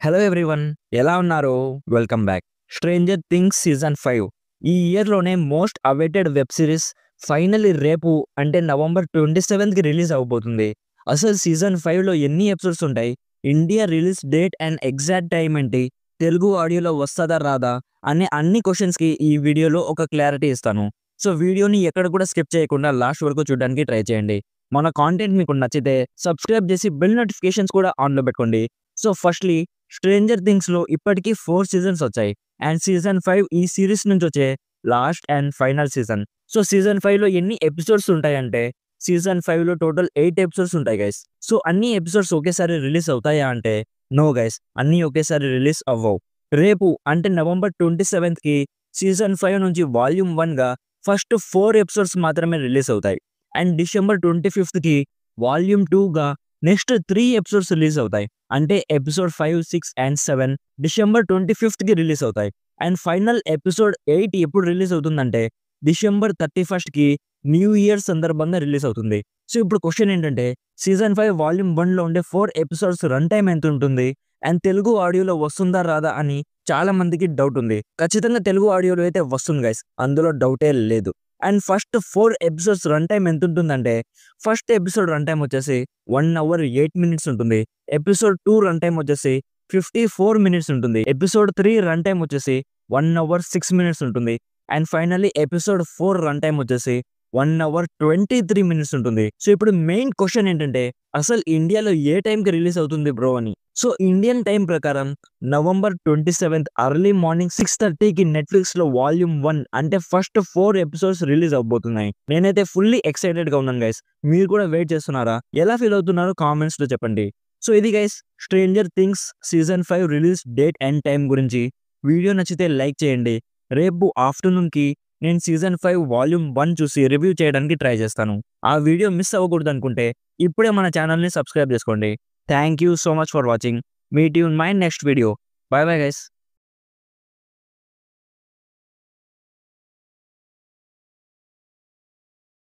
Hello everyone, ఎలా ఉన్నారు? Welcome back. Stranger Things season 5 ఈ ఇయర్‌లోనే most awaited web series finally రేపు అంటే నవంబర్ 27కి రిలీజ్ అవ్వబోతుంది. అసలు సీజన్ 5లో ఎన్ని ఎపిసోడ్స్ ఉంటాయి? India release date and exact time ఏంటి? తెలుగు ఆడియోలో వస్తదా రాదా? అనే అన్ని క్వెషన్స్‌కి ఈ వీడియోలో ఒక క్లారిటీ ఇస్తాను. సో వీడియోని ఎక్కడ కూడా స్కిప్ చేయకుండా లాస్ట్ వరకు చూడడానికి ట్రై చేయండి. మన కాంటెంట్ మీకు నచ్చితే సబ్స్క్రైబ్ చేసి బెల్ నోటిఫికేషన్స్ కూడా ఆన్‌లో పెట్టుకోండి. సో ఫస్ట్‌లీ స్ట్రేంజర్ థింగ్స్‌లో ఇప్పటికి 4 సీజన్స్ వచ్చాయి. అండ్ సీజన్ 5 ఈ సీరీస్ నుంచి వచ్చే last and final season. So season 5లో ఎన్ని ఎపిసోడ్స్ ఉంటాయంటే సీజన్ 5లో టోటల్ 8 ఎపిసోడ్స్ ఉంటాయి గైస్. సో అన్ని ఎపిసోడ్స్ ఒకేసారి రిలీజ్ అవుతాయా అంటే నో గైస్, అన్నీ ఒకేసారి రిలీజ్ అవ్వవు. రేపు అంటే నవంబర్ 27కి సీజన్ 5 నుంచి వాల్యూమ్ 1గా ఫస్ట్ 4 ఎపిసోడ్స్ మాత్రమే రిలీజ్ అవుతాయి. అండ్ డిసెంబర్ 25కి వాల్యూమ్ 2గా నెక్స్ట్ 3 ఎపిసోడ్స్ రిలీజ్ అవుతాయి. అంటే ఎపిసోడ్ 5, 6 అండ్ 7 డిసెంబర్ 25కి రిలీజ్ అవుతాయి. అండ్ ఫైనల్ ఎపిసోడ్ 8 ఎప్పుడు రిలీజ్ అవుతుందంటే డిసెంబర్ 31కి న్యూ ఇయర్ సందర్భంగా రిలీజ్ అవుతుంది. సో ఇప్పుడు క్వశ్చన్ ఏంటంటే సీజన్ 5 వాల్యూమ్ 1లో ఉండే 4 ఎపిసోడ్స్ రన్ టైమ్ ఎంత ఉంటుంది? అండ్ తెలుగు ఆడియోలో వస్తుందా రాదా అని చాలా మందికి డౌట్ ఉంది. ఖచ్చితంగా తెలుగు ఆడియోలో అయితే వస్తుంది గైస్, అందులో డౌటే లేదు. And first 4 episodes run time ఎంత ఉంటుందంటే ఫస్ట్ ఎపిసోడ్ రన్ టైమ్ వచ్చేసి 1 అవర్ 8 మినిట్స్ ఉంటుంది. ఎపిసోడ్ 2 రన్ టైమ్ వచ్చేసి 54 మినిట్స్ ఉంటుంది. ఎపిసోడ్ 3 రన్ టైమ్ వచ్చేసి 1 అవర్ 6 మినిట్స్ ఉంటుంది. And finally episode 4 run time వచ్చేసి 1 అవర్ 23 మినిట్స్ ఉంటుంది. సో ఇప్పుడు మెయిన్ క్వశ్చన్ ఏంటంటే అసలు ఇండియాలో ఏ టైంకి రిలీజ్ అవుతుంది బ్రో అని. సో ఇండియన్ టైం ప్రకారం నవంబర్ 27 అర్లీ మార్నింగ్ 6:30కి నెట్‌ఫ్లిక్స్‌లో వాల్యూమ్ 1 అంటే ఫస్ట్ 4 ఎపిసోడ్స్ రిలీజ్ అవ్వబోతున్నాయి. నేనైతే ఫుల్లీ ఎక్సైటెడ్‌గా ఉన్నాను గైస్. మీరు కూడా వెయిట్ చేస్తున్నారా? ఎలా ఫీల్ అవుతున్నారో కామెంట్స్‌లో చెప్పండి. సో ఇది guys stranger Things season 5 release date and time గురించి. వీడియో నచ్చితే లైక్ చేయండి. రేపు ఆఫ్టర్‌నూన్‌కి నేను సీజన్ 5 వాల్యూమ్ 1 చూసి రివ్యూ చేయడానికి ట్రై చేస్తాను. ఆ వీడియో మిస్ అవ్వకూడదు అనుకుంటే ఇప్పుడే మన ఛానల్‌ని సబ్స్క్రైబ్ చేసుకోండి. Thank you so much for watching. Meet you in my next video. By bye guys.